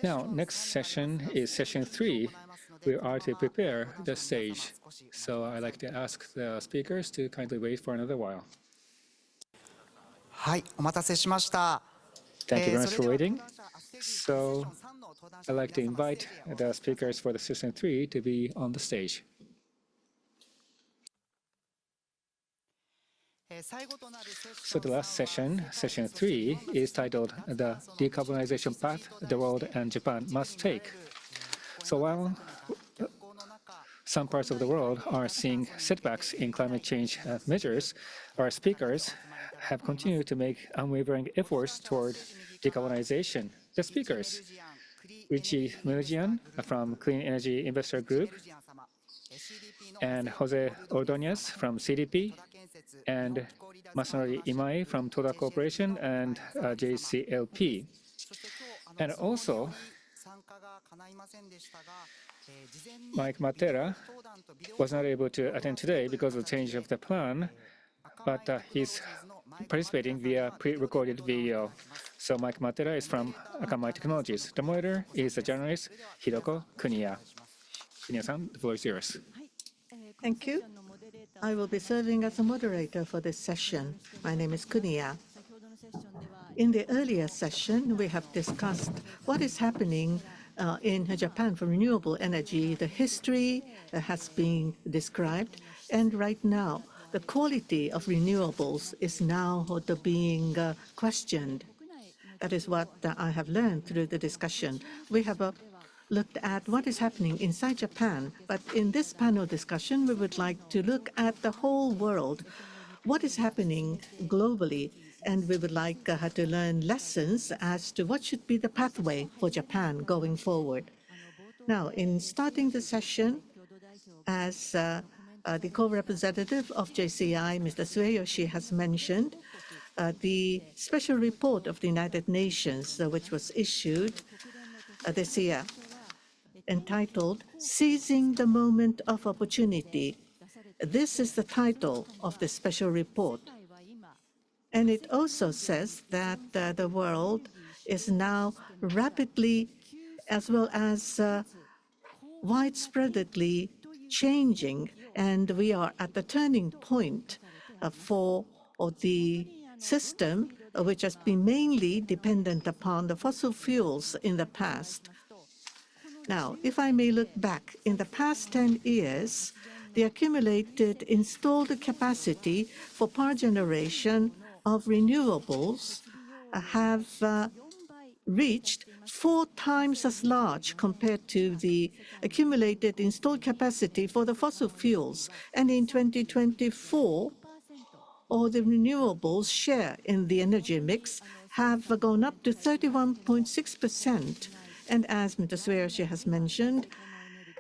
Now, next session is session 3. We are to prepare the stage. So I'd like to ask the speakers to kindly wait for another while. はい、お待たせしました。 Thank you very much for waiting. So I'd like to invite the speakers for the session 3 to be on the stage. So the last session, session 3, is titled The Decarbonization Path the World and Japan Must Take. So while some parts of the world are seeing setbacks in climate change measures, our speakers have continued to make unwavering efforts toward decarbonization. The speakers, Richie Mujian from Clean Energy Investor Group, and Jose Ordonez from CDP, and Masanori Imai from Toda Corporation and JCLP. And also, Mike Matera was not able to attend today because of the change of the plan, but he's participating via pre-recorded video. So Mike Matera is from Akamai Technologies. The moderator is the journalist Hiroko Kuniya. Kuniya-san, the floor is yours. Thank you. I will be serving as a moderator for this session. My name is Kuniya. In the earlier session, we have discussed what is happening in Japan for renewable energy. The history has been described, and right now, the quality of renewables is now being questioned. That is what I have learned through the discussion. We have looked at what is happening inside Japan, but in this panel discussion, we would like to look at the whole world, what is happening globally, and we would like to learn lessons as to what should be the pathway for Japan going forward. Now, in starting the session, as the co-representative of JCI, Mr. Tsueyoshi, has mentioned, the special report of the United Nations, which was issued this year, entitled Seizing the Moment of Opportunity. This is the title of the special report. And it also says that the world is now rapidly, as well as widespreadly changing, and we are at the turning point for the system, which has been mainly dependent upon the fossil fuels in the past. Now, if I may look back, in the past 10 years, the accumulated installed capacity for power generation of renewables have reached 4 times as large compared to the accumulated installed capacity for the fossil fuels. And in 2024, all the renewables share in the energy mix have gone up to 31.6%. And as Mr. Tsueyoshi has mentioned,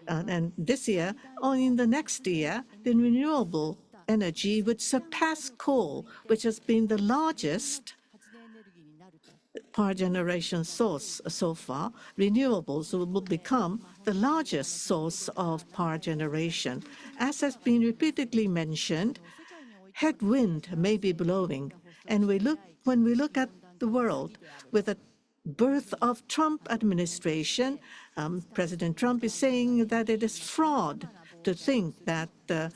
and this year, or in the next year, the renewable energy would surpass coal, which has been the largest power generation source so far. Renewables will become the largest source of power generation. As has been repeatedly mentioned, headwind may be blowing, and when we look at the world with the birth of Trump administration, President Trump is saying that it is fraud to think that the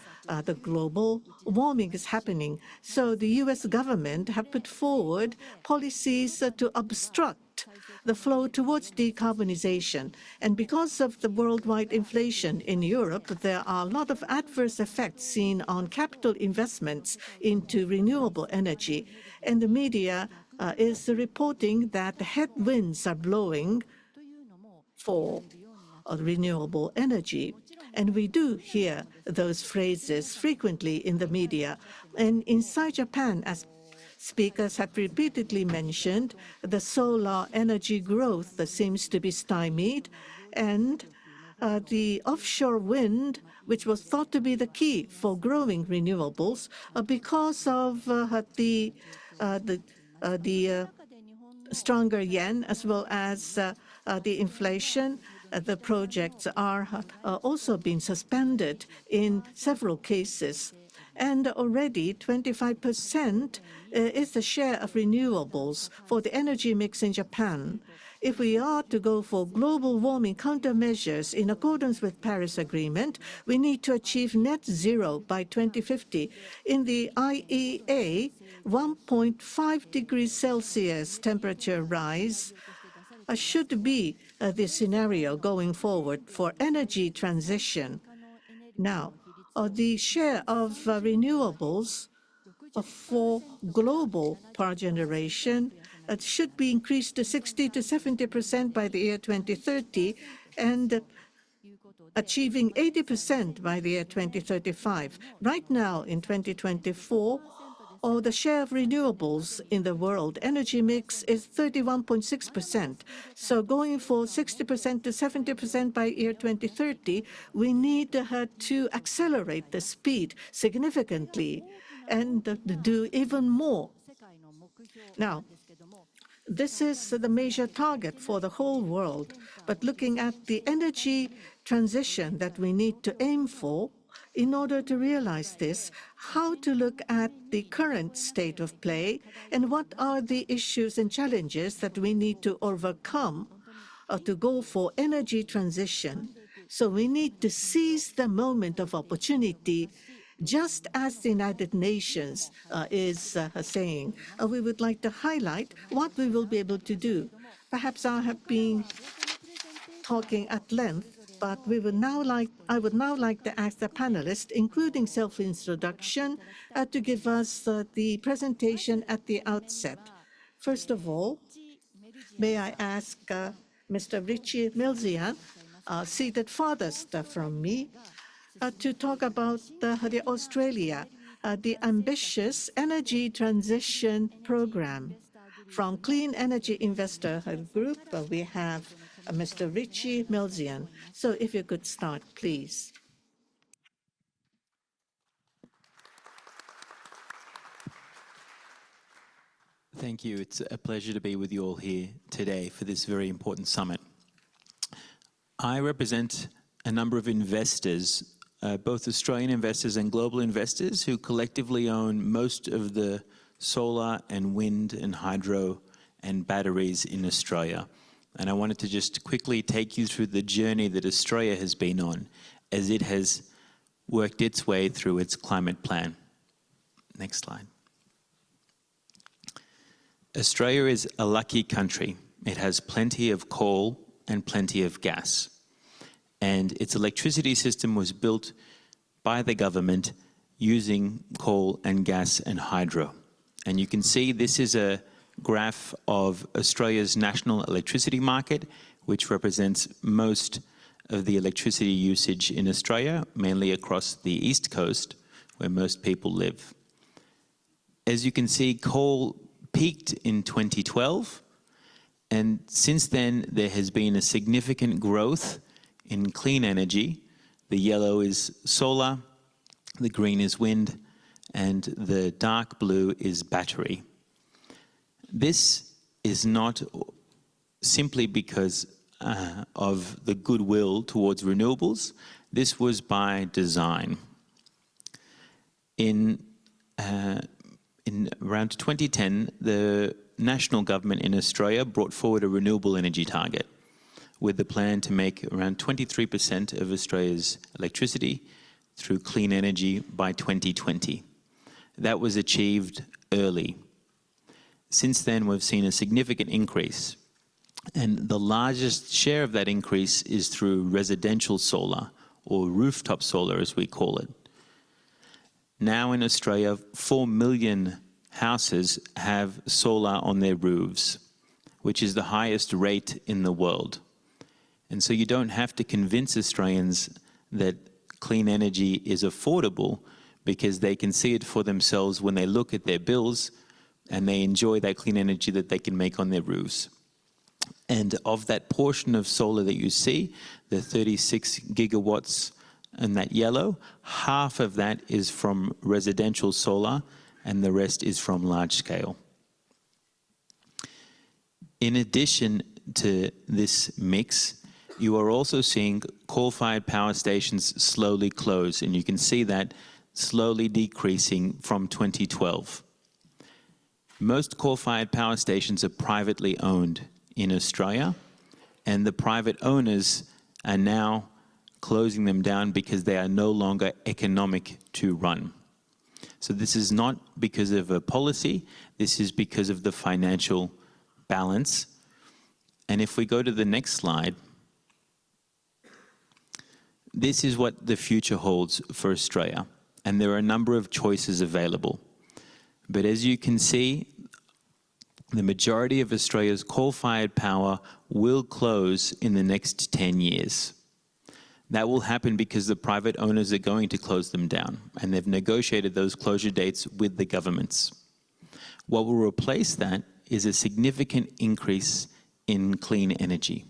global warming is happening. So the US government have put forward policies to obstruct the flow towards decarbonization. And because of the worldwide inflation in Europe, there are a lot of adverse effects seen on capital investments into renewable energy. And the media is reporting that the headwinds are blowing for renewable energy. And we do hear those phrases frequently in the media. And inside Japan, as speakers have repeatedly mentioned, the solar energy growth seems to be stymied, and the offshore wind, which was thought to be the key for growing renewables, because of the stronger yen as well as the inflation, the projects are also being suspended in several cases. And already 25% is the share of renewables for the energy mix in Japan. if we are to go for global warming countermeasures in accordance with Paris Agreement, we need to achieve net zero by 2050. In the IEA, 1.5 degrees Celsius temperature rise should be the scenario going forward for energy transition. Now, the share of renewables for global power generation should be increased to 60 to 70% by the year 2030 and achieving 80% by the year 2035. Right now, in 2024, the share of renewables in the world energy mix is 31.6%. So going for 60% to 70% by year 2030, we need to accelerate the speed significantly and do even more. Now, this is the major target for the whole world. But looking at the energy transition that we need to aim for, in order to realize this, how to look at the current state of play and what are the issues and challenges that we need to overcome to go for energy transition. So we need to seize the moment of opportunity, just as the United Nations is saying. We would like to highlight what we will be able to do. Perhaps I have been talking at length, but I would now like to ask the panelists, including self-introduction, to give us the presentation at the outset. First of all, may I ask Mr. Richie Milzian, seated farthest from me, to talk about the Australia, the ambitious energy transition program. From Clean Energy Investor Group, we have Mr. Richie Milzian. So if you could start, please. Thank you. It's a pleasure to be with you all here today for this very important summit. I represent a number of investors, both Australian investors and global investors, who collectively own most of the solar and wind and hydro and batteries in Australia. And I wanted to just quickly take you through the journey that Australia has been on as it has worked its way through its climate plan. Next slide. Australia is a lucky country. It has plenty of coal and plenty of gas. And its electricity system was built by the government using coal and gas and hydro. And you can see this is a graph of Australia's national electricity market, which represents most of the electricity usage in Australia, mainly across the East Coast, where most people live. As you can see, coal peaked in 2012, and since then there has been a significant growth in clean energy. The yellow is solar, the green is wind, and the dark blue is battery. This is not simply because of the goodwill towards renewables. This was by design. In around 2010, the national government in Australia brought forward a renewable energy target with the plan to make around 23% of Australia's electricity through clean energy by 2020. That was achieved early. Since then, we've seen a significant increase, and the largest share of that increase is through residential solar, or rooftop solar as we call it. Now in Australia, 4 million houses have solar on their roofs, which is the highest rate in the world. And so you don't have to convince Australians that clean energy is affordable, because they can see it for themselves when they look at their bills and they enjoy that clean energy that they can make on their roofs. And of that portion of solar that you see, the 36 gigawatts in that yellow, half of that is from residential solar and the rest is from large scale. In addition to this mix, you are also seeing coal-fired power stations slowly close, and you can see that slowly decreasing from 2012. Most coal-fired power stations are privately owned in Australia, and the private owners are now closing them down because they are no longer economic to run. So this is not because of a policy, this is because of the financial balance. And if we go to the next slide, this is what the future holds for Australia. And there are a number of choices available. But as you can see, the majority of Australia's coal-fired power will close in the next 10 years. That will happen because the private owners are going to close them down, and they've negotiated those closure dates with the governments. What will replace that is a significant increase in clean energy.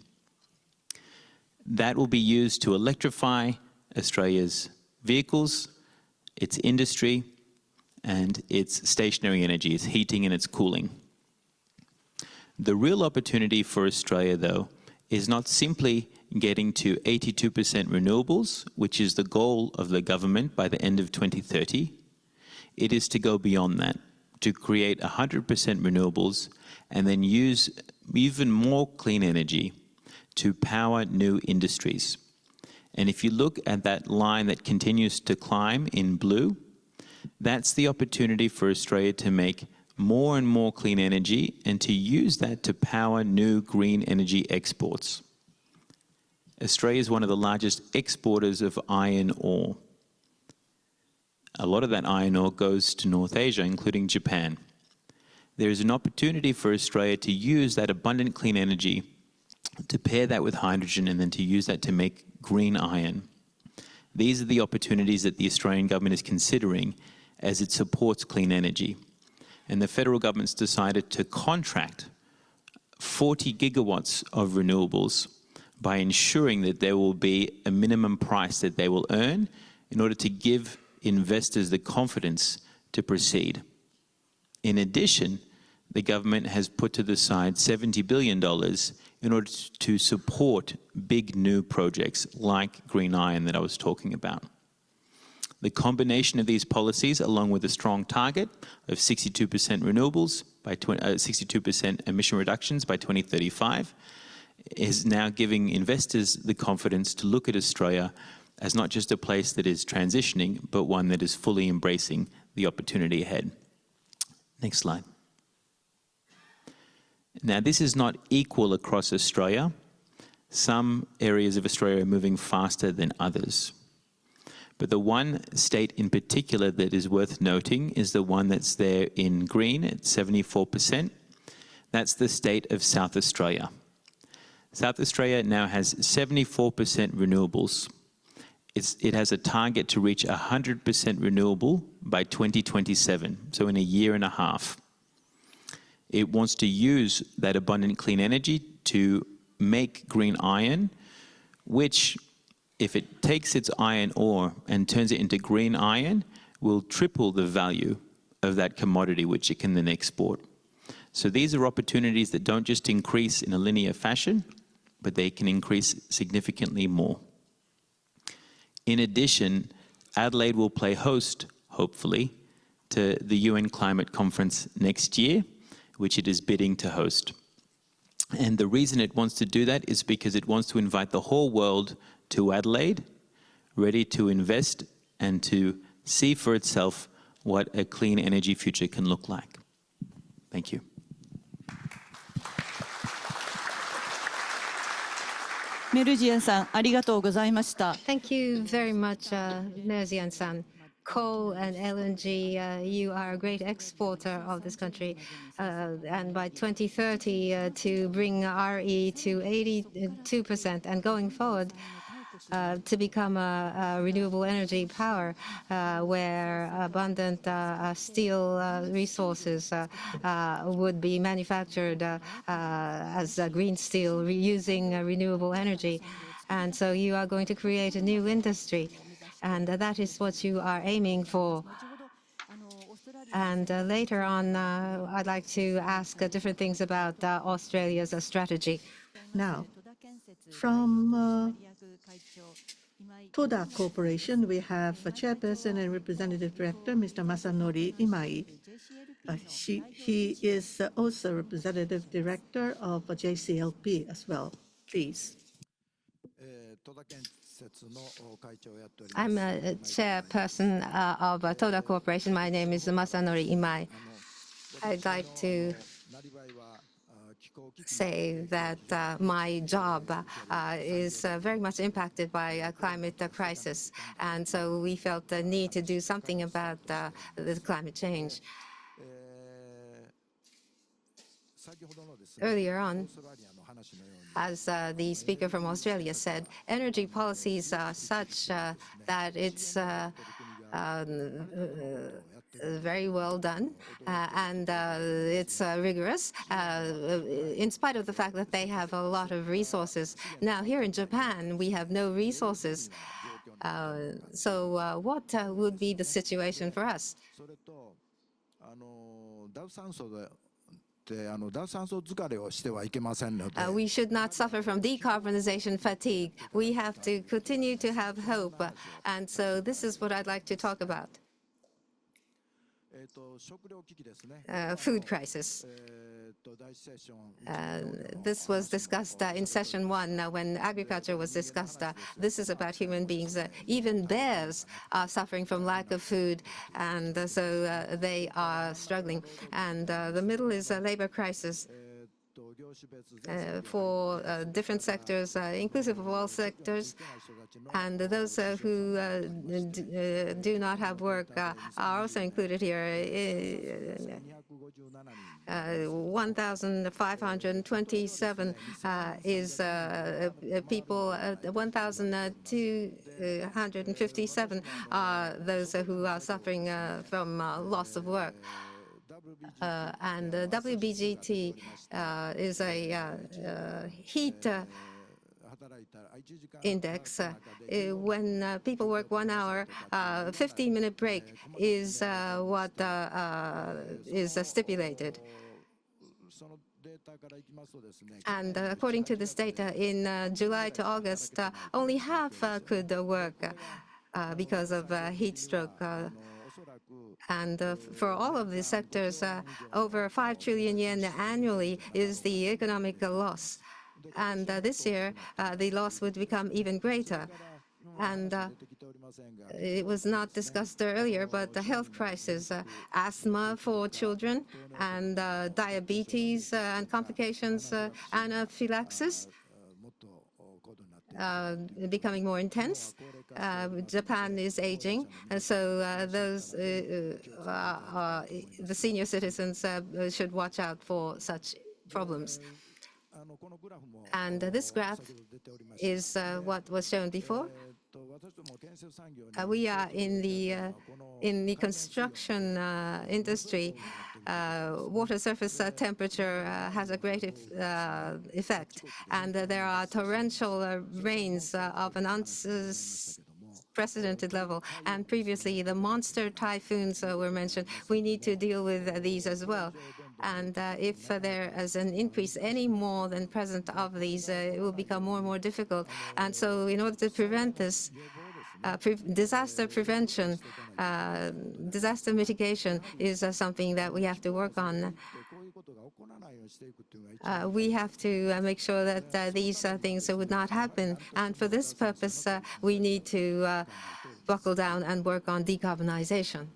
That will be used to electrify Australia's vehicles, its industry, and its stationary energy, its heating and its cooling. The real opportunity for Australia, though, is not simply getting to 82% renewables, which is the goal of the government by the end of 2030. It is to go beyond that, to create 100% renewables and then use even more clean energy to power new industries. And if you look at that line that continues to climb in blue, that's the opportunity for Australia to make more and more clean energy and to use that to power new green energy exports. Australia is one of the largest exporters of iron ore. A lot of that iron ore goes to North Asia, including Japan. There is an opportunity for Australia to use that abundant clean energy to pair that with hydrogen and then to use that to make green iron. These are the opportunities that the Australian government is considering as it supports clean energy. And the federal government's decided to contract 40 gigawatts of renewables by ensuring that there will be a minimum price that they will earn in order to give investors the confidence to proceed. In addition, the government has put to the side $70 billion in order to support big new projects like green iron that I was talking about. The combination of these policies, along with a strong target of 62% renewables, 62% emission reductions by 2035, is now giving investors the confidence to look at Australia as not just a place that is transitioning, but one that is fully embracing the opportunity ahead. Next slide. Now, this is not equal across Australia. Some areas of Australia are moving faster than others. But the one state in particular that is worth noting is the one that's there in green at 74%. That's the state of South Australia. South Australia now has 74% renewables. It has a target to reach 100% renewable by 2027, so in a year and a half. It wants to use that abundant clean energy to make green iron, which, if it takes its iron ore and turns it into green iron, will triple the value of that commodity which it can then export. So these are opportunities that don't just increase in a linear fashion, but they can increase significantly more. In addition, Adelaide will play host, hopefully, to the UN Climate Conference next year, which it is bidding to host. And the reason it wants to do that is because it wants to invite the whole world to Adelaide, ready to invest and to see for itself what a clean energy future can look like. Thank you. Thank you very much, Merzian-san. Coal and LNG, you are a great exporter of this country. And by 2030, to bring RE to 82% and going forward, to become a renewable energy power where abundant steel resources would be manufactured as green steel using renewable energy. And so you are going to create a new industry. And that is what you are aiming for. And later on, I'd like to ask different things about Australia's strategy. Now, from Toda Corporation, we have a Chairperson and Representative Director, Mr. Masanori Imai. He is also Representative Director of JCLP as well. Please. I'm a chairperson of Toda Corporation. My name is Masanori Imai. I'd like to say that my job is very much impacted by a climate crisis, and so we felt the need to do something about the climate change. Earlier on, as the speaker from Australia said, energy policies are such that it's very well done, and it's rigorous, in spite of the fact that they have a lot of resources. Now, here in Japan, we have no resources. So what would be the situation for us? We should not suffer from decarbonization fatigue. We have to continue to have hope. And so this is what I'd like to talk about. Food crisis. This was discussed in Session 1 when agriculture was discussed. This is about human beings. Even bears are suffering from lack of food, and so they are struggling. And the middle is a labor crisis. For different sectors, inclusive of all sectors, and those who do not have work are also included here. 1,527 is people, 1,257 are those who are suffering from loss of work. And WBGT is a heat index. When people work 1 hour, 15-minute break is what is stipulated. And according to this data, in July to August, only half could work because of heat stroke. And for all of these sectors, over 5 trillion yen annually is the economic loss. And this year, the loss would become even greater. And it was not discussed earlier, but the health crisis, asthma for children, and diabetes and complications, anaphylaxis, becoming more intense. Japan is aging, and so the senior citizens should watch out for such problems. And this graph is what was shown before. We are in the construction industry. Water surface temperature has a great effect, and there are torrential rains of an unprecedented level. And previously, the monster typhoons were mentioned. We need to deal with these as well. And if there is an increase any more than present of these, it will become more and more difficult. And so in order to prevent this, disaster prevention, disaster mitigation is something that we have to work on. We have to make sure that these things would not happen. And for this purpose, we need to buckle down and work on decarbonization.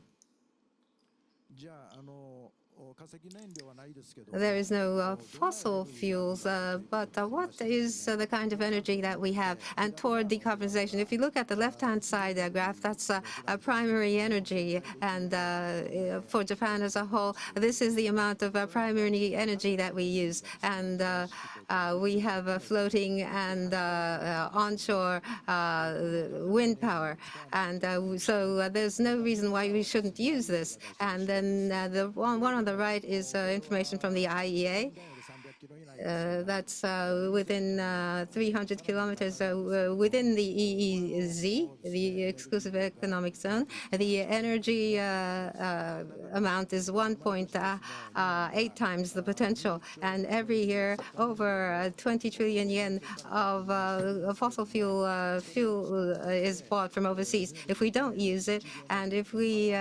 There is no fossil fuels, but what is the kind of energy that we have? And toward decarbonization, if you look at the left-hand side graph, that's a primary energy. And for Japan as a whole, this is the amount of primary energy that we use. And we have floating and onshore wind power. And so there's no reason why we shouldn't use this. And then the one on the right is information from the IEA. That's within 300 kilometers within the EEZ, the exclusive economic zone. The energy amount is 1.8 times the potential, and every year over 20 trillion yen of fossil fuel is bought from overseas. If we don't use it, and if we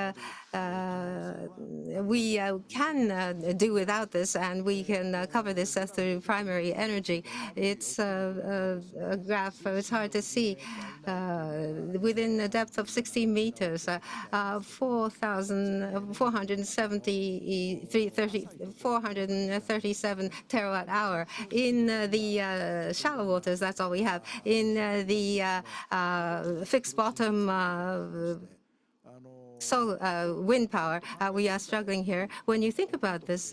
can do without this, and we can cover this through primary energy. It's a graph. It's hard to see. Within a depth of 60 meters, 437 terawatt hour. In the shallow waters, that's all we have. In the fixed bottom wind power, we are struggling here. When you think about this,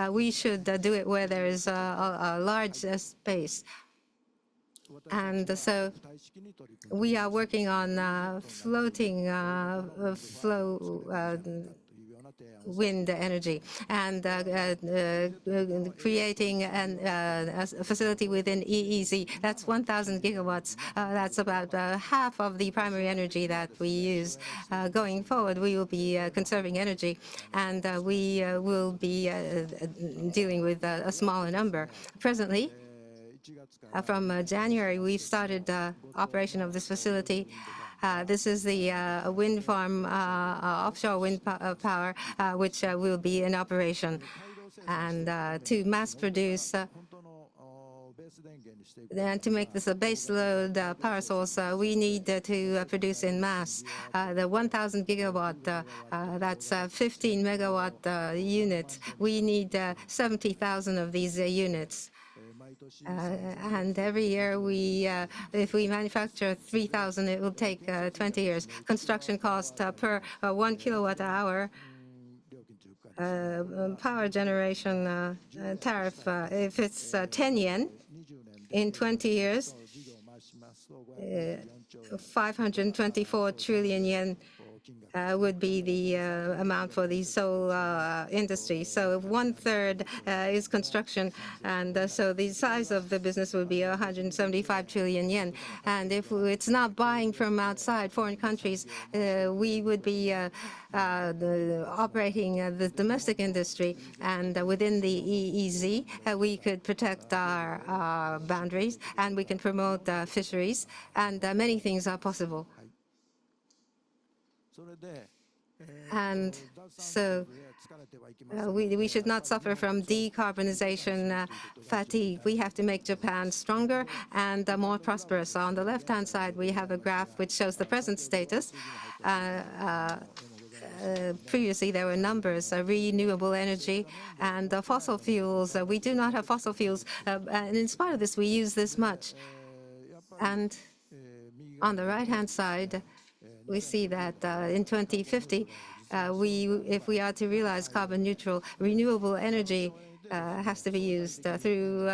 we should do it where there is a large space. And so we are working on floating flow wind energy and creating a facility within EEZ. That's 1,000 gigawatts. That's about half of the primary energy that we use. Going forward, we will be conserving energy, and we will be dealing with a smaller number. Presently, from January, we've started operation of this facility. This is the wind farm, offshore wind power, which will be in operation. And to mass produce, and to make this a base load power source, we need to produce in mass. The 1,000 gigawatt, that's 15 megawatt units. We need 70,000 of these units. And every year, if we manufacture 3,000, it will take 20 years. Construction cost per 1 kilowatt hour. Power generation tariff, if it's 10 yen in 20 years, 524 trillion yen would be the amount for the solar industry. So 1/3 is construction, and so the size of the business would be 175 trillion yen. And if it's not buying from outside foreign countries, we would be operating the domestic industry, and within the EEZ, we could protect our boundaries, and we can promote fisheries, and many things are possible. And so we should not suffer from decarbonization fatigue. We have to make Japan stronger and more prosperous. On the left-hand side, we have a graph which shows the present status. Previously, there were numbers, renewable energy and fossil fuels. We do not have fossil fuels, and in spite of this, we use this much. And on the right-hand side, we see that in 2050, if we are to realize carbon neutral, renewable energy has to be used through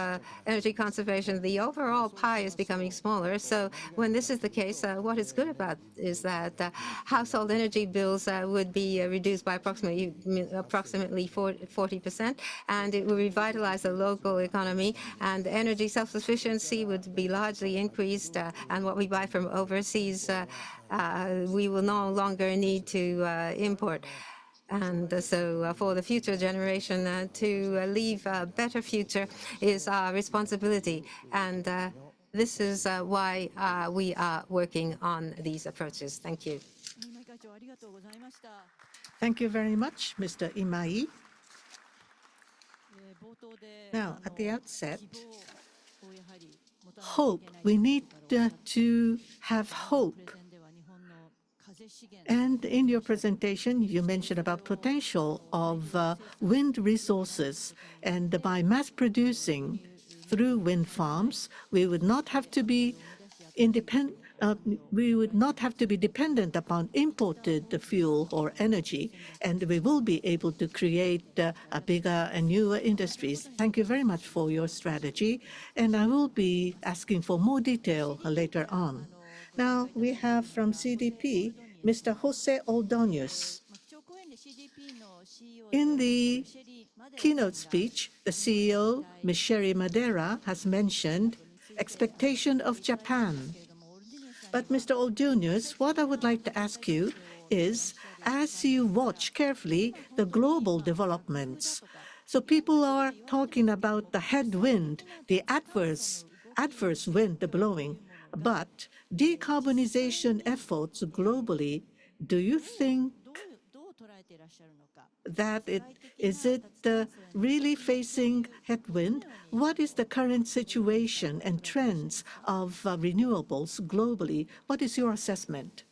energy conservation. The overall pie is becoming smaller. So when this is the case, what is good about is that household energy bills would be reduced by approximately 40%, and it will revitalize the local economy, and energy self-sufficiency would be largely increased, and what we buy from overseas, we will no longer need to import. And so for the future generation to leave a better future is our responsibility. And this is why we are working on these approaches. Thank you. Thank you very much, Mr. Imai. Now, at the outset, hope. We need to have hope. And in your presentation, you mentioned about potential of wind resources. And by mass producing through wind farms, we would not have to be independent. We would not have to be dependent upon imported fuel or energy, and we will be able to create a bigger and newer industries. Thank you very much for your strategy, and I will be asking for more detail later on. Now we have from CDP, Mr. Jose Ordonez. In the keynote speech, the CEO, Ms. Sherry Madeira, has mentioned expectation of Japan. But Mr. Oldunius, what I would like to ask you is, as you watch carefully the global developments, so people are talking about the headwind, the adverse wind blowing, but decarbonization efforts globally, do you think that is it really facing headwind? What is the current situation and trends of renewables globally? What is your assessment?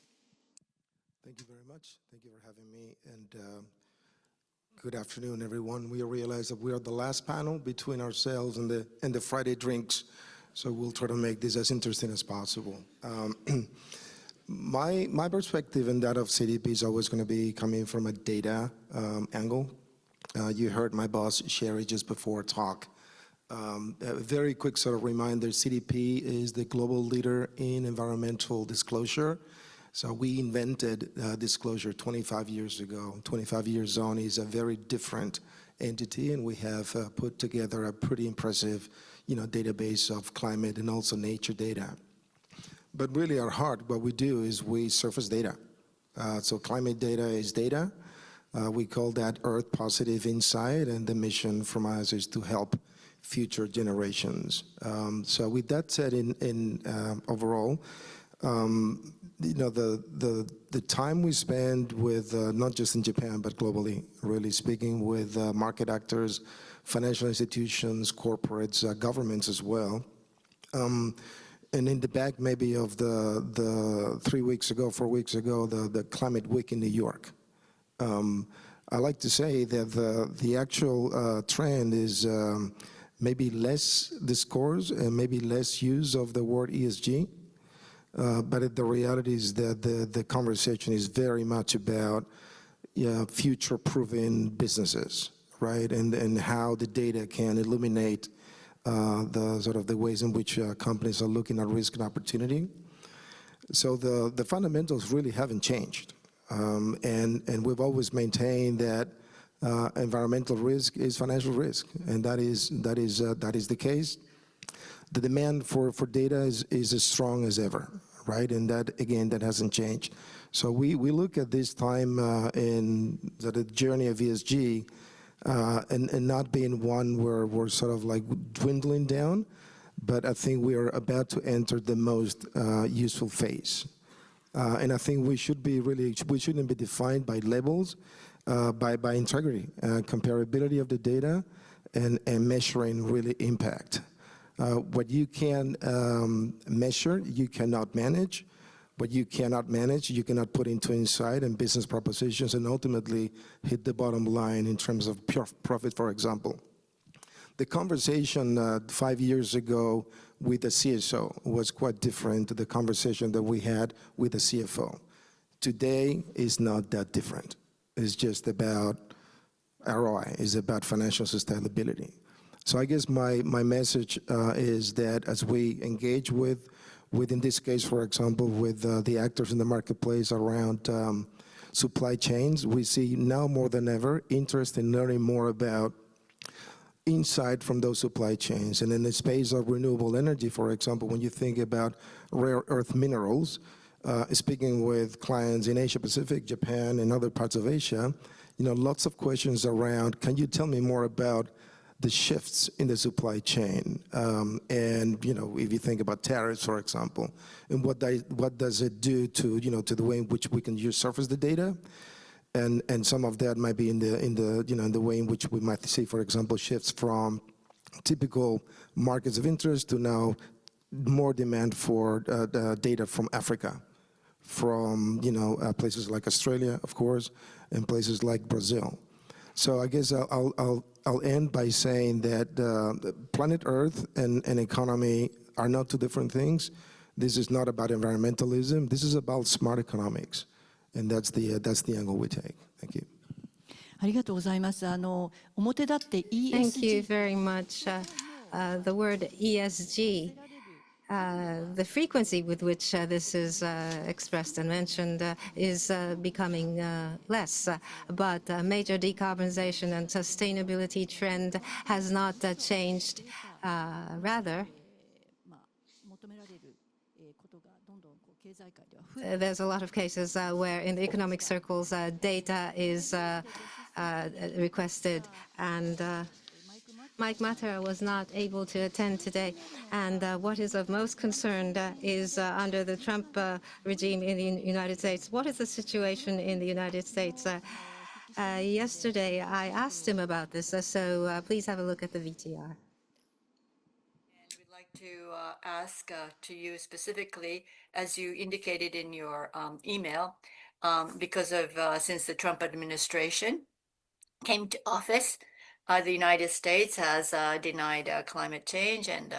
Thank you very much. Thank you for having me. And good afternoon, everyone. We realize that we are the last panel between ourselves and the Friday drinks, so we'll try to make this as interesting as possible. My perspective and that of CDP is always going to be coming from a data angle. You heard my boss, Sherry, just before talk. A very quick sort of reminder, CDP is the global leader in environmental disclosure. So we invented disclosure 25 years ago. 25 years on is a very different entity, and we have put together a pretty impressive database of climate and also nature data. But really our heart, what we do is we surface data. So climate data is data. We call that Earth Positive Insight, and the mission from us is to help future generations. So with that said, in overall, the time we spend with, not just in Japan, but globally, really speaking with market actors, financial institutions, corporates, governments as well. And in the back maybe of the 3 weeks ago, 4 weeks ago, the Climate Week in New York. I like to say that the actual trend is maybe less discourse and maybe less use of the word ESG. But the reality is that the conversation is very much about future-proofing businesses, right? And how the data can illuminate the sort of the ways in which companies are looking at risk and opportunity. So the fundamentals really haven't changed. And we've always maintained that environmental risk is financial risk, and that is the case. The demand for data is as strong as ever, right? And that, again, that hasn't changed. So we look at this time in the journey of ESG and not being one where we're sort of like dwindling down, but I think we are about to enter the most useful phase. And I think we shouldn't be defined by labels, by integrity, comparability of the data, and measuring really impact. What you can measure, you cannot manage. What you cannot manage, you cannot put into insight and business propositions and ultimately hit the bottom line in terms of pure profit, for example. The conversation 5 years ago with the CSO was quite different to the conversation that we had with the CFO. Today is not that different. It's just about ROI, it's about financial sustainability. So I guess my message is that as we engage with, in this case, for example, with the actors in the marketplace around supply chains, we see now more than ever interest in learning more about insight from those supply chains. And in the space of renewable energy, for example, when you think about rare earth minerals, speaking with clients in Asia Pacific, Japan, and other parts of Asia, lots of questions around, can you tell me more about the shifts in the supply chain? And, if you think about tariffs, for example, and what does it do to, to the way in which we can surface the data? And some of that might be in the way in which we might see, for example, shifts from typical markets of interest to now more demand for data from Africa, from places like Australia, of course, and places like Brazil. So I guess I'll end by saying that planet Earth and economy are not two different things. This is not about environmentalism. This is about smart economics. And that's the angle we take. Thank you. Thank you very much. The word ESG the frequency with which this is expressed and mentioned is becoming less. But major decarbonization and sustainability trend has not changed. Rather, there's a lot of cases where in the economic circles data is requested, and Mike Matera was not able to attend today. And what is of most concern is under the Trump regime in the United States. What is the situation in the United States? Yesterday, I asked him about this, so please have a look at the VTR. We'd like to ask to you specifically, as you indicated in your email, because of since the Trump administration came to office, the United States has denied climate change and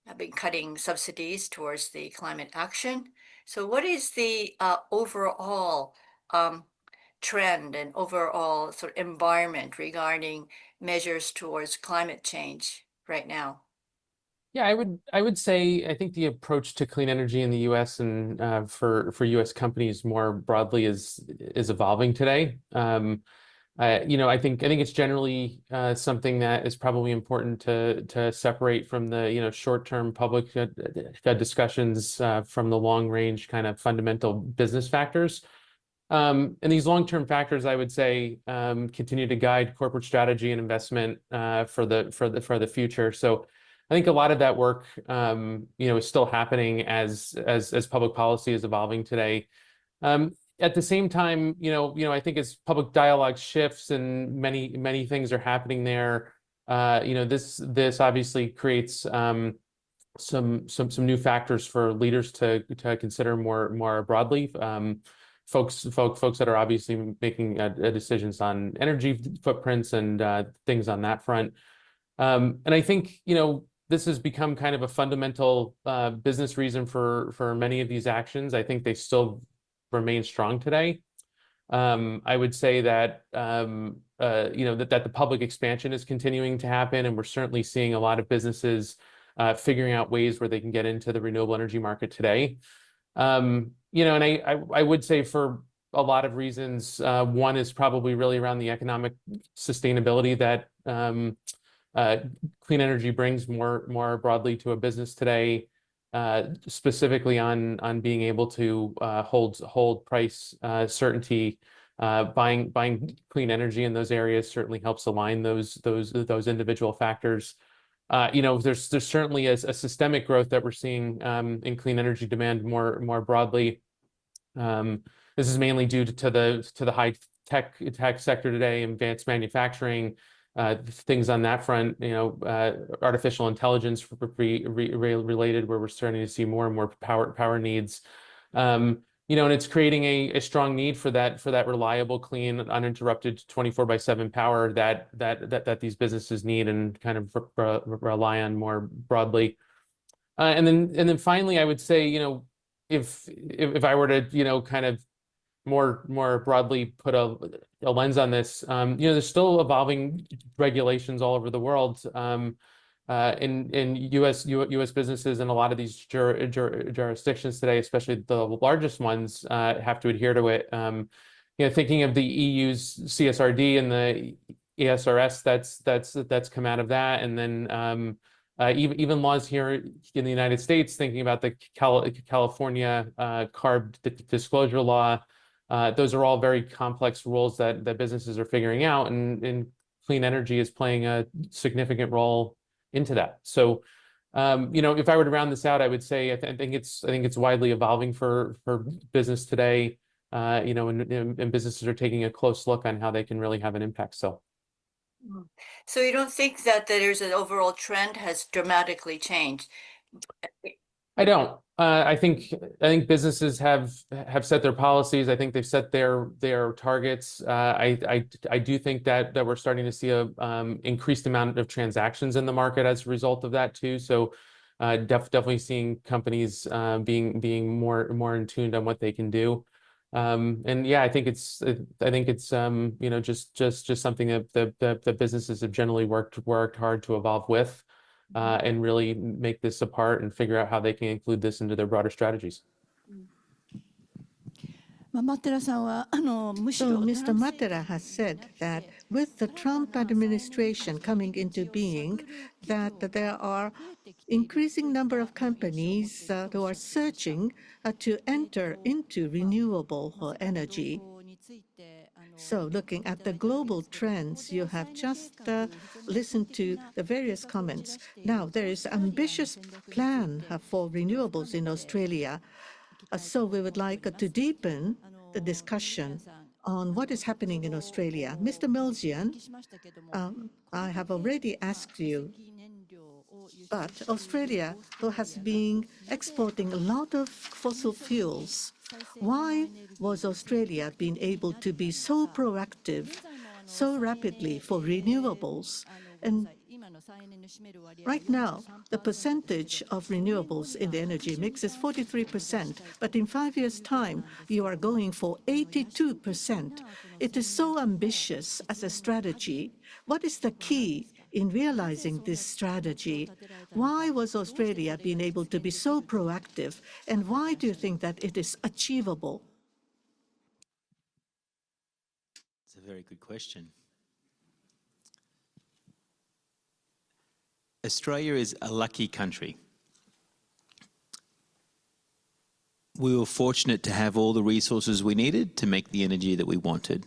have been cutting subsidies towards the climate action. So what is the overall trend and overall sort of environment regarding measures towards climate change right now? Yeah, I would say I think the approach to clean energy in the U.S. and for U.S. companies more broadly is evolving today. I think it's generally something that is probably important to separate from the short-term public discussions from the long-range kind of fundamental business factors. And these long-term factors, I would say, continue to guide corporate strategy and investment for the future. So I think a lot of that work, is still happening as public policy is evolving today. At the same time, I think as public dialogue shifts and many things are happening there, this obviously creates some new factors for leaders to consider more broadly. Folks that are obviously making decisions on energy footprints and things on that front. And I think this has become kind of a fundamental business reason for many of these actions. I think they still remain strong today. I would say that that the public expansion is continuing to happen, and we're certainly seeing a lot of businesses figuring out ways where they can get into the renewable energy market today. And I would say for a lot of reasons, one is probably really around the economic sustainability that clean energy brings more broadly to a business today, specifically on being able to hold price certainty. Buying clean energy in those areas certainly helps align those individual factors. There's certainly a systemic growth that we're seeing in clean energy demand more broadly. This is mainly due to the high tech sector today, advanced manufacturing, things on that front. Artificial intelligence related, where we're starting to see more and more power needs. And it's creating a strong need for that reliable, clean, uninterrupted 24/7 power that these businesses need and kind of rely on more broadly. And then finally, I would say, if I were to kind of more broadly put a lens on this, there's still evolving regulations all over the world. In U.S. businesses and a lot of these jurisdictions today, especially the largest ones, have to adhere to it. Thinking of the EU's CSRD and the ESRS that's come out of that, and then even laws here in the United States, thinking about the California CARB disclosure law. Those are all very complex rules that businesses are figuring out, and clean energy is playing a significant role into that. So, if I were to round this out, I would say I think it's widely evolving for business today. And businesses are taking a close look on how they can really have an impact. So you don't think that there's an overall trend has dramatically changed? I don't. I think businesses have set their policies. I think they've set their targets. I do think that we're starting to see a increased amount of transactions in the market as a result of that too. So definitely seeing companies being more in tune on what they can do. And yeah, I think it's just something that the businesses have generally worked hard to evolve with. and really make this apart and figure out how they can include this into their broader strategies. So Mr. Matera has said that with the Trump administration coming into being, that there are increasing number of companies who are searching to enter into renewable energy. So looking at the global trends, you have just listened to the various comments. Now, there is an ambitious plan for renewables in Australia. So we would like to deepen the discussion on what is happening in Australia. Mr. Melzian, I have already asked you, but Australia, who has been exporting a lot of fossil fuels, why was Australia being able to be so proactive, so rapidly for renewables? And right now, the percentage of renewables in the energy mix is 43%, but in 5 years' time, you are going for 82%. It is so ambitious as a strategy. What is the key in realizing this strategy? Why was Australia being able to be so proactive, and why do you think that it is achievable? It's a very good question. Australia is a lucky country. We were fortunate to have all the resources we needed to make the energy that we wanted.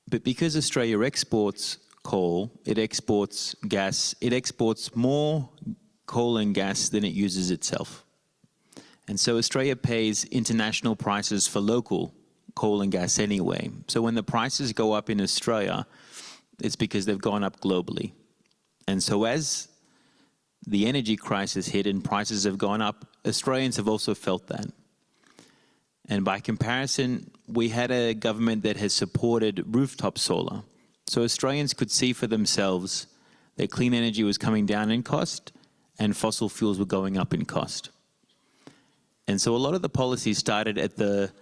But because Australia exports coal, it exports gas, it exports more coal and gas than it uses itself. And so Australia pays international prices for local coal and gas anyway. So when the prices go up in Australia, it's because they've gone up globally. And so as the energy crisis hit and prices have gone up, Australians have also felt that. And by comparison, we had a government that has supported rooftop solar. So Australians could see for themselves that clean energy was coming down in cost and fossil fuels were going up in cost. And so a lot of the policies started at the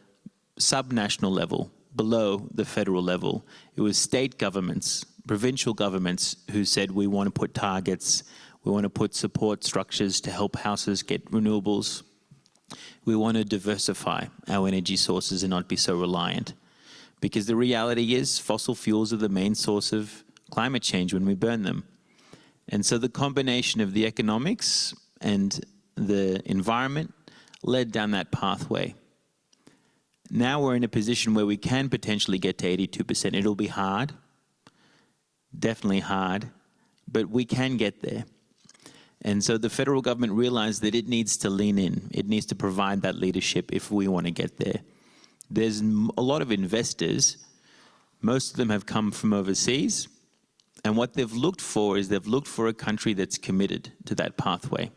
subnational level, below the federal level. It was state governments, provincial governments who said, we want to put targets, we want to put support structures to help houses get renewables. We want to diversify our energy sources and not be so reliant. Because the reality is fossil fuels are the main source of climate change when we burn them. And so the combination of the economics and the environment led down that pathway. Now we're in a position where we can potentially get to 82%. It'll be hard, definitely hard, but we can get there. And so the federal government realized that it needs to lean in. It needs to provide that leadership if we want to get there. There's a lot of investors. Most of them have come from overseas. And what they've looked for is they've looked for a country that's committed to that pathway.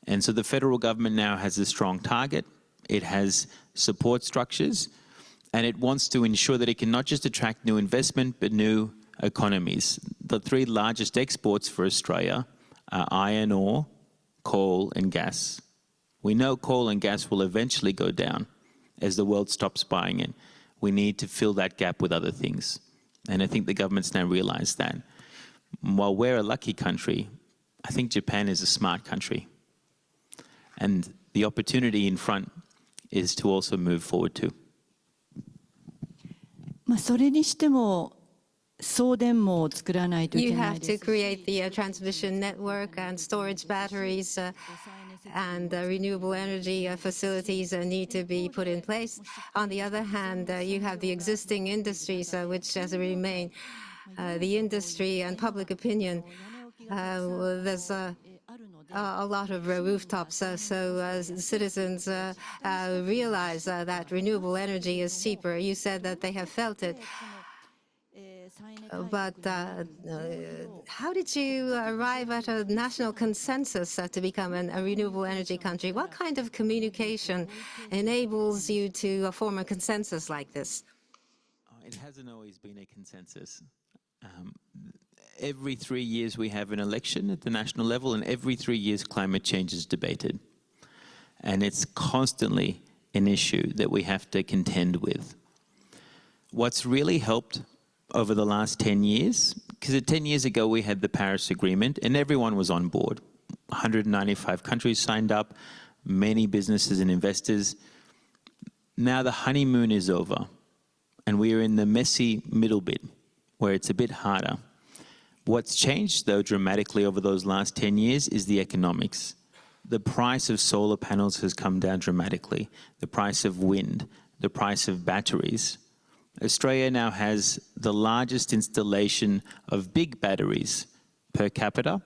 And so the federal government now has a strong target. It has support structures, and it wants to ensure that it can not just attract new investment, but new economies. The three largest exports for Australia are iron ore, coal, and gas. We know coal and gas will eventually go down as the world stops buying it. We need to fill that gap with other things. And I think the government's now realized that. While we're a lucky country, I think Japan is a smart country. And the opportunity in front is to also move forward too. それにしても送電網を作らないとい You けない have で to す。 create the transmission network and storage batteries and renewable energy facilities need to be put in place. On the other hand, you have the existing industries which has remain. The industry and public opinion, there's a lot of rooftops, so citizens realize that renewable energy is cheaper. You said that they have felt it. But how did you arrive at a national consensus to become a renewable energy country? What kind of communication enables you to form a consensus like this? It hasn't always been a consensus. Every 3 years we have an election at the national level, and every 3 years climate change is debated. And it's constantly an issue that we have to contend with. What's really helped over the last 10 years, because 10 years ago we had the Paris Agreement and everyone was on board. 195 countries signed up, many businesses and investors. Now the honeymoon is over and we are in the messy middle bit where it's a bit harder. What's changed though dramatically over those last 10 years is the economics. The price of solar panels has come down dramatically, the price of wind, the price of batteries. Australia now has the largest installation of big batteries per capita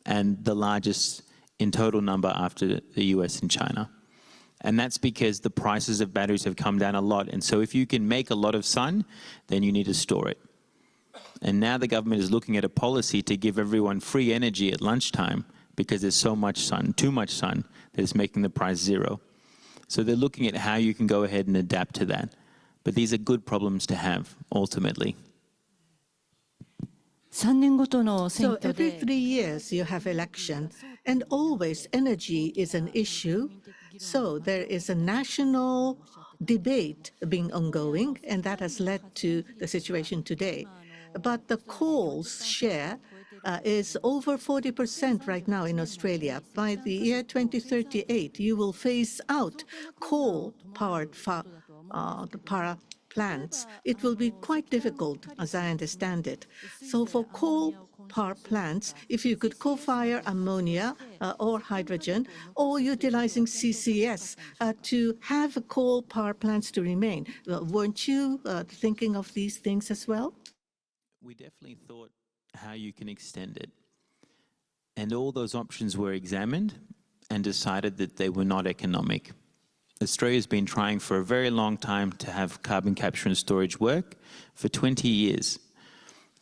and the largest in total number after the US and China. And that's because the prices of batteries have come down a lot. And so if you can make a lot of sun, then you need to store it. And now the government is looking at a policy to give everyone free energy at lunchtime because there's so much sun, too much sun, that it's making the price zero. So they're looking at how you can go ahead and adapt to that. But these are good problems to have, ultimately. 3年ごとの選 So 挙 every で 3 years you have election, and always energy is an issue. So there is a national debate being ongoing, and that has led to the situation today. But the coal's share is over 40% right now in Australia. By the year 2038, you will phase out coal-powered power plants. It will be quite difficult, as I understand it. So for coal power plants, if you could co-fire ammonia or hydrogen, or utilizing CCS to have coal power plants to remain, weren't you thinking of these things as well? We definitely thought how you can extend it. And all those options were examined and decided that they were not economic. Australia's been trying for a very long time to have carbon capture and storage work for 20 years.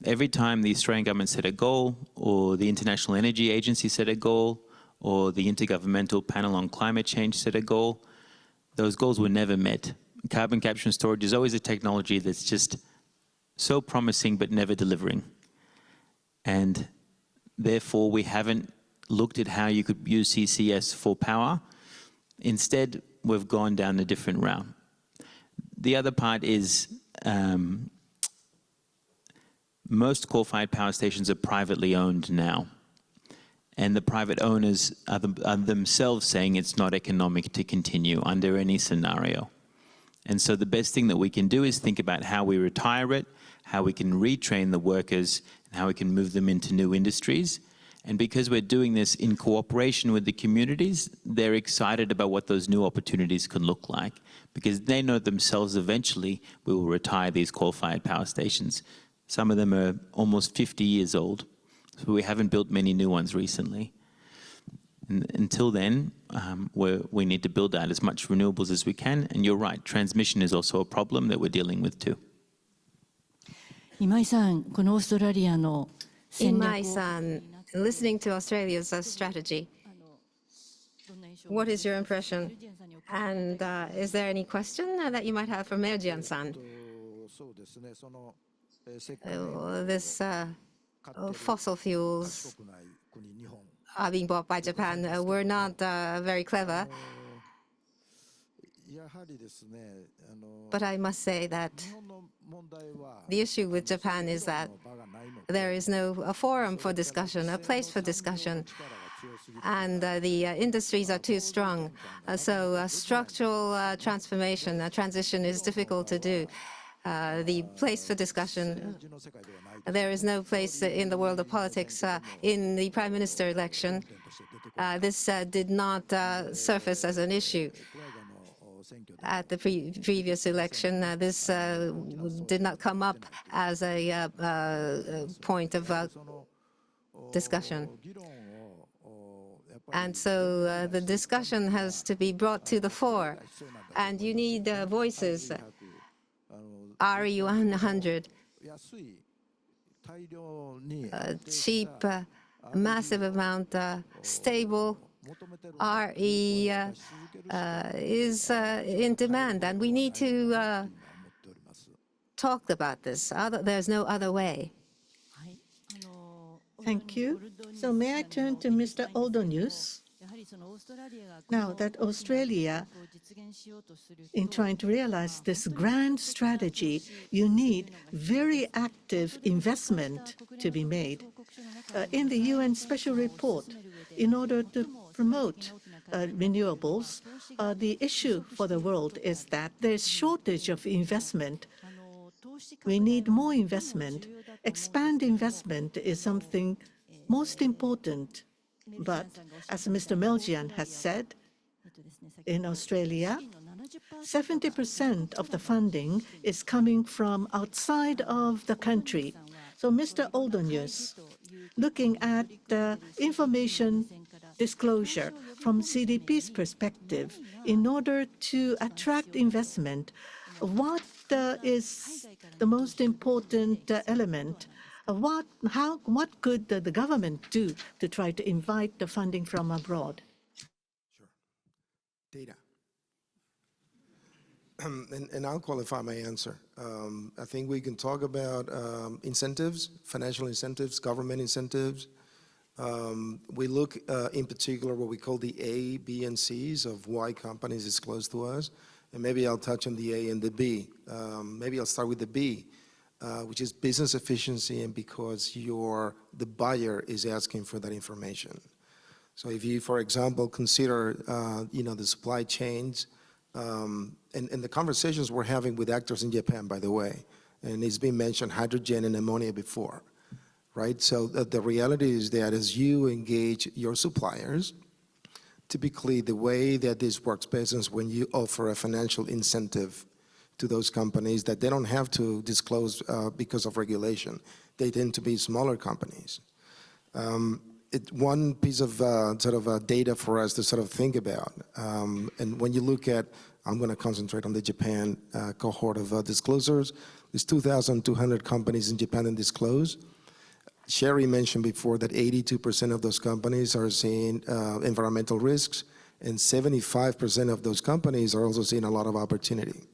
Every time the Australian government set a goal, or the International Energy Agency set a goal, or the Intergovernmental Panel on Climate Change set a goal, those goals were never met. Carbon capture and storage is always a technology that's just so promising but never delivering. And therefore, we haven't looked at how you could use CCS for power. Instead, we've gone down a different route. The other part is most coal-fired power stations are privately owned now. And the private owners are themselves saying it's not economic to continue under any scenario. And so the best thing that we can do is think about how we retire it, how we can retrain the workers, and how we can move them into new industries. And because we're doing this in cooperation with the communities, they're excited about what those new opportunities can look like, because they know themselves eventually we will retire these coal-fired power stations. Some of them are almost 50 years old, so we haven't built many new ones recently. And until then, we need to build out as much renewables as we can. And you're right, transmission is also a problem that we're dealing with too. 今井さん、このオーストラリアの戦略を Imai-san, listening to Australia's strategy, what is your impression? And is there any question that you might have for Merjian-san? This fossil fuels are being bought by Japan. We're not very clever. But I must say that the issue with Japan is that there is no forum for discussion, a place for discussion, and the industries are too strong. So structural transition is difficult to do. The place for discussion, there is no place in the world of politics. In the prime minister election, this did not surface as an issue. At the previous election, this did not come up as a point of discussion. And so the discussion has to be brought to the fore. And you need voices. RE100, cheap, massive amount, stable. RE is in demand, and we need to talk about this. There's no other way. Thank you. So may I turn to Mr. Oldonius? Now that Australia, in trying to realize this grand strategy, you need very active investment to be made. In the UN Special Report, in order to promote renewables, the issue for the world is that there's shortage of investment. We need more investment. Expand investment is something most important. But as Mr. Meljian has said, in Australia, 70% of the funding is coming from outside of the country. So, Mr. Oldenius, looking at the information disclosure from CDP's perspective, in order to attract investment, what is the most important element? What could the government do to try to invite the funding from abroad? Sure. Data. And I'll qualify my answer. I think we can talk about incentives, financial incentives, government incentives. We look in particular what we call the A, B, and C's of why companies disclose to us. And maybe I'll touch on the A and the B. Maybe I'll start with the B, which is business efficiency, and because the buyer is asking for that information. So if you, for example, consider the supply chains, and the conversations we're having with actors in Japan, by the way, and it's been mentioned hydrogen and ammonia before, right? So the reality is that as you engage your suppliers, typically the way that this works best is when you offer a financial incentive to those companies that they don't have to disclose because of regulation. They tend to be smaller companies. One piece of data for us to sort of think about, and when you look at, I'm going to concentrate on the Japan cohort of disclosures. There's 2,200 companies in Japan that disclose. Sherry mentioned before that 82% of those companies are seeing environmental risks, and 75% of those companies are also seeing a lot of opportunity.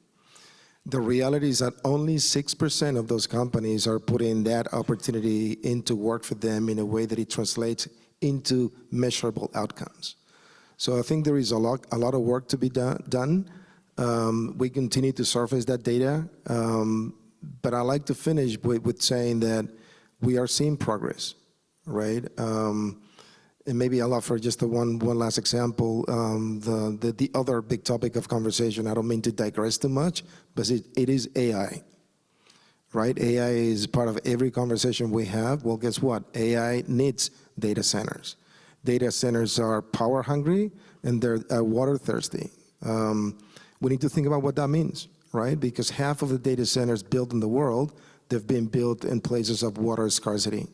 The reality is that only 6% of those companies are putting that opportunity into work for them in a way that it translates into measurable outcomes. So I think there is a lot of work to be done. We continue to surface that data, but I like to finish with saying that we are seeing progress, right? And maybe I'll offer just one last example. The other big topic of conversation, I don't mean to digress too much, but it is AI, right? AI is part of every conversation we have. Well, guess what? AI needs data centers. Data centers are power hungry and they're water thirsty. We need to think about what that means, right? Because half of the data centers built in the world, they've been built in places of water scarcity.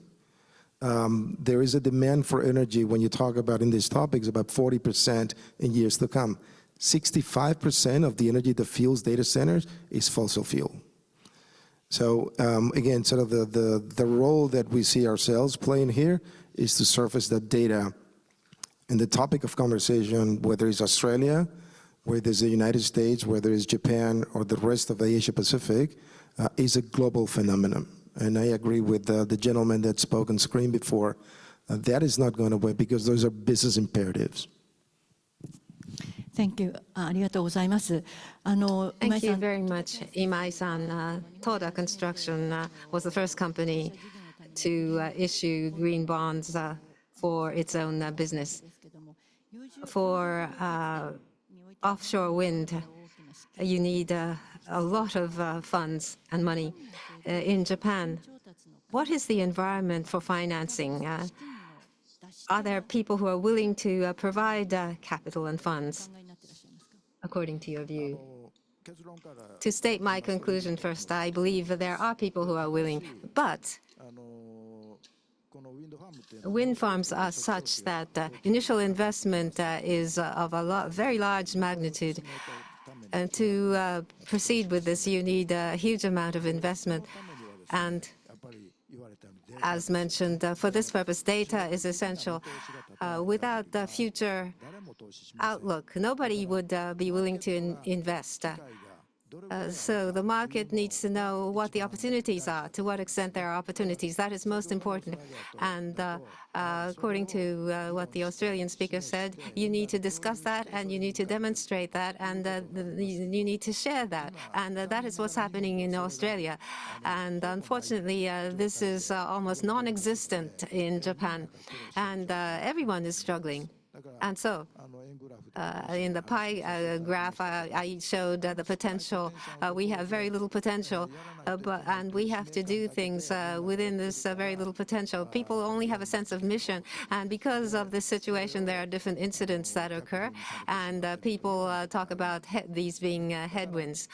There is a demand for energy when you talk about in these topics about 40% in years to come. 65% of the energy that fuels data centers is fossil fuel. So again, sort of the role that we see ourselves playing here is to surface that data. And the topic of conversation, whether it's Australia, whether it's the United States, whether it's Japan, or the rest of the Asia Pacific, is a global phenomenon. And I agree with the gentleman that spoke on screen before. That is not going away because those are business imperatives. Thank you. ありがとうございます。Thank you very much, Imai-san. Toda Construction was the first company to issue green bonds for its own business. For offshore wind, you need a lot of funds and money. In Japan, what is the environment for financing? Are there people who are willing to provide capital and funds, according to your view? To state my conclusion first, I believe that there are people who are willing, but wind farms are such that initial investment is of a very large magnitude. And to proceed with this, you need a huge amount of investment. And as mentioned, for this purpose, data is essential. Without the future outlook, nobody would be willing to invest. So the market needs to know what the opportunities are, to what extent there are opportunities. That is most important. And according to what the Australian speaker said, you need to discuss that and you need to demonstrate that and you need to share that. And that is what's happening in Australia. And unfortunately, this is almost non-existent in Japan. And everyone is struggling. And so, in the pie graph, I showed the potential. We have very little potential, and we have to do things within this very little potential. People only have a sense of mission, and because of this situation, there are different incidents that occur, and people talk about these being headwinds.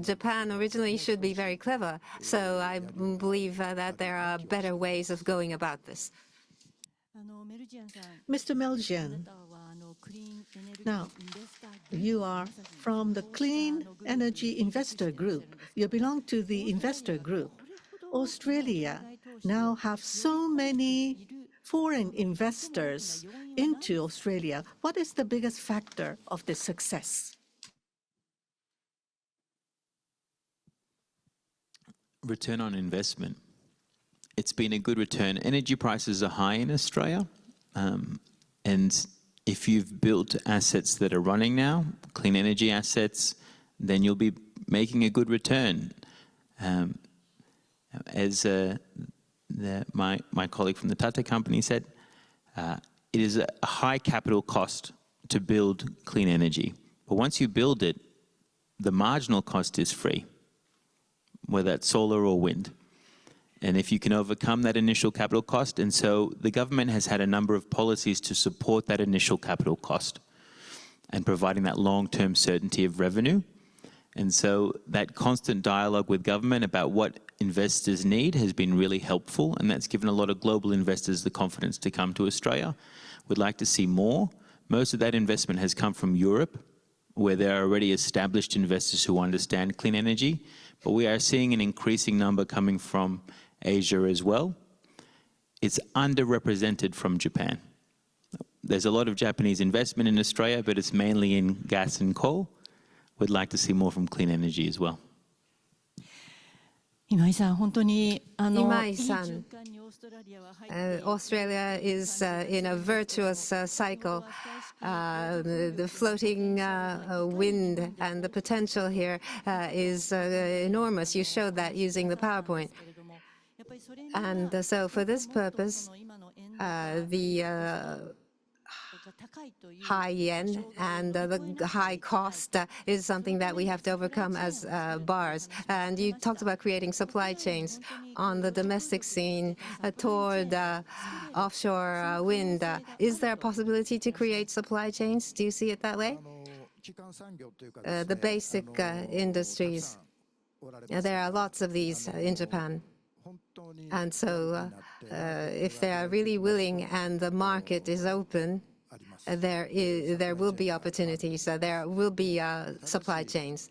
Japan originally should be very clever, so I believe that there are better ways of going about this. Mr. Meljian, now, you are from the Clean Energy Investor Group. You belong to the investor group. Australia now have so many foreign investors into Australia. What is the biggest factor of this success? Return on investment. It's been a good return. Energy prices are high in Australia, and if you've built assets that are running now, clean energy assets, then you'll be making a good return. As my colleague from the Tata company said, it is a high capital cost to build clean energy. But once you build it, the marginal cost is free, whether that's solar or wind. And if you can overcome that initial capital cost, and so the government has had a number of policies to support that initial capital cost and providing that long-term certainty of revenue. And so that constant dialogue with government about what investors need has been really helpful, and that's given a lot of global investors the confidence to come to Australia. We'd like to see more. Most of that investment has come from Europe, where there are already established investors who understand clean energy, but we are seeing an increasing number coming from Asia as well. It's underrepresented from Japan. There's a lot of Japanese investment in Australia, but it's mainly in gas and coal. We'd like to see more from clean energy as well. Imai-san, Australia is in a virtuous cycle. The floating wind and the potential here is enormous. You showed that using the PowerPoint. And so for this purpose, the high yen and the high cost is something that we have to overcome as bars. And you talked about creating supply chains on the domestic scene toward offshore wind. Is there a possibility to create supply chains? Do you see it that way? The basic industries. There are lots of these in Japan. And so if they are really willing and the market is open, there will be opportunities. There will be supply chains.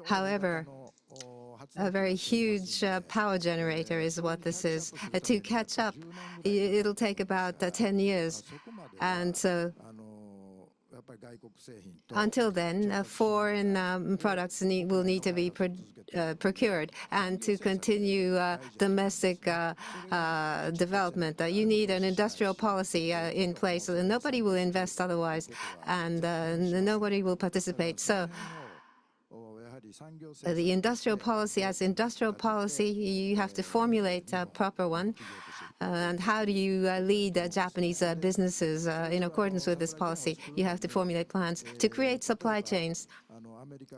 However, a very huge power generator is what this is. To catch up, it'll take about 10 years. And so until then, foreign products will need to be procured. And to continue domestic development, you need an industrial policy in place. Nobody will invest otherwise, and nobody will participate. So the industrial policy, as industrial policy, you have to formulate a proper one. And how do you lead Japanese businesses in accordance with this policy? You have to formulate plans to create supply chains.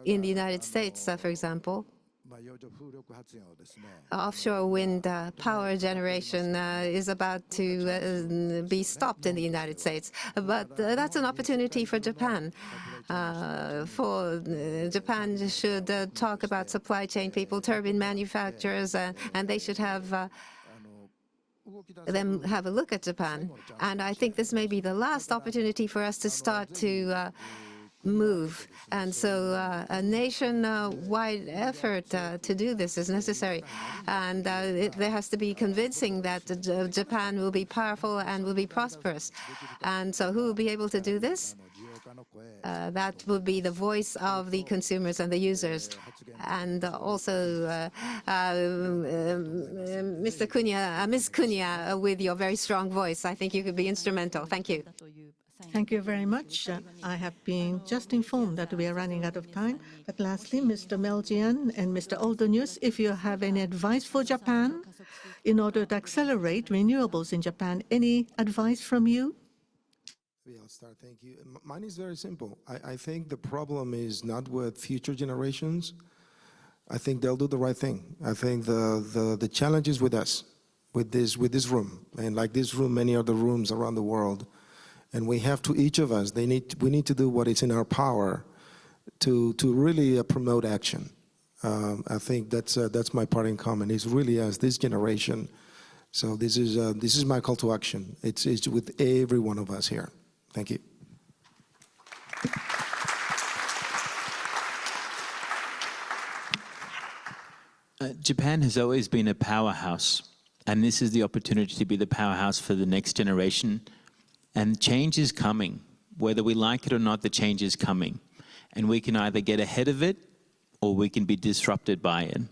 In the United States, for example, offshore wind power generation is about to be stopped in the United States. But that's an opportunity for Japan. Japan should talk about supply chain people, turbine manufacturers, and they should have them have a look at Japan. And I think this may be the last opportunity for us to start to move. And so a nation-wide effort to do this is necessary. And there has to be convincing that Japan will be powerful and will be prosperous. And so who will be able to do this? That would be the voice of the consumers and the users. And also, Mr. Cunha, Ms. Cunha, with your very strong voice, I think you could be instrumental. Thank you. Thank you very much. I have been just informed that we are running out of time. But lastly, Mr. Meljian and Mr. Oldonius, if you have any advice for Japan in order to accelerate renewables in Japan, any advice from you? I'll start. Thank you. Mine is very simple. I think the problem is not with future generations. I think they'll do the right thing. I think the challenge is with us, with this room, and like this room, many other rooms around the world. And we have to, each of us, we need to do what is in our power to really promote action. I think that's my parting comment. It's really us, this generation. So this is my call to action. It's with every one of us here. Thank you. Japan has always been a powerhouse, and this is the opportunity to be the powerhouse for the next generation. And change is coming. Whether we like it or not, the change is coming. And we can either get ahead of it, or we can be disrupted by it.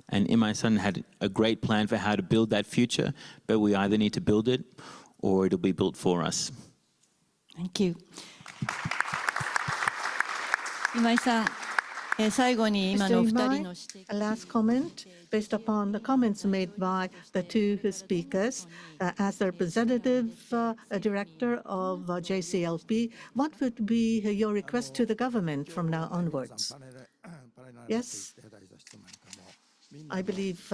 And Imai-san had a great plan for how to build that future, but we either need to build it, or it'll be built for us. Thank you. Imai-san, 最後に今のお二人の指 Mr. Imai, a last comment based upon the comments made by the two speakers. As the representative director of JCLP, what would be your request to the government from now onwards? Yes. I believe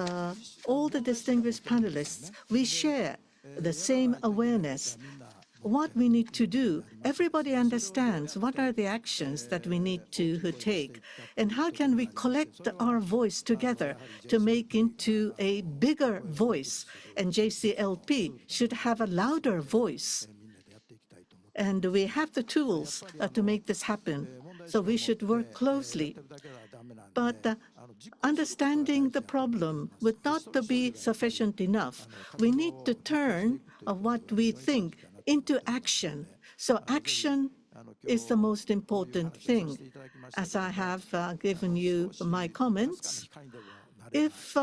all the distinguished panelists, we share the same awareness. What we need to do, everybody understands what are the actions that we need to take, and how can we collect our voice together to make into a bigger voice, and JCLP should have a louder voice. And we have the tools to make this happen, so we should work closely. But understanding the problem would not be sufficient enough. We need to turn what we think into action. So action is the most important thing. As I have given you my comments, if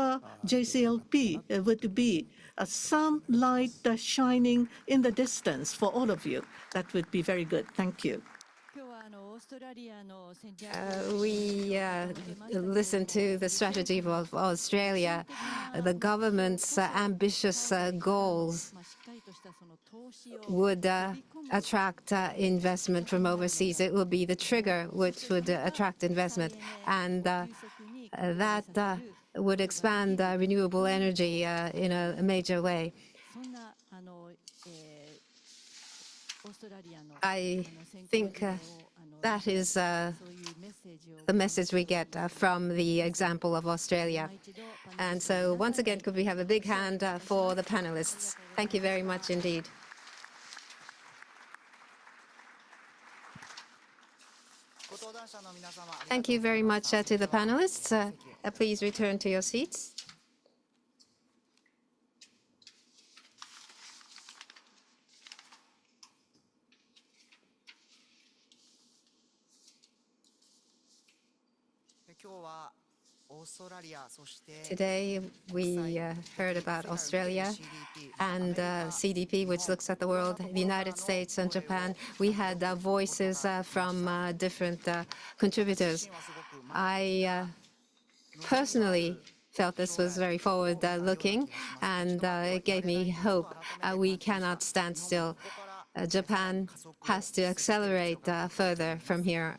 JCLP would be some light shining in the distance for all of you, that would be very good. Thank you. We listened to the strategy of Australia, the government's ambitious goals would attract investment from overseas. It will be the trigger which would attract investment, and that would expand renewable energy in a major way. I think that is the message we get from the example of Australia. And so once again, could we have a big hand for the panelists? Thank you very much indeed. Thank you very much to the panelists. Please return to your seats. Today, we heard about Australia and CDP, which looks at the world, the United States and Japan. We had voices from different contributors. I personally felt this was very forward-looking, and it gave me hope. We cannot stand still. Japan has to accelerate further from here.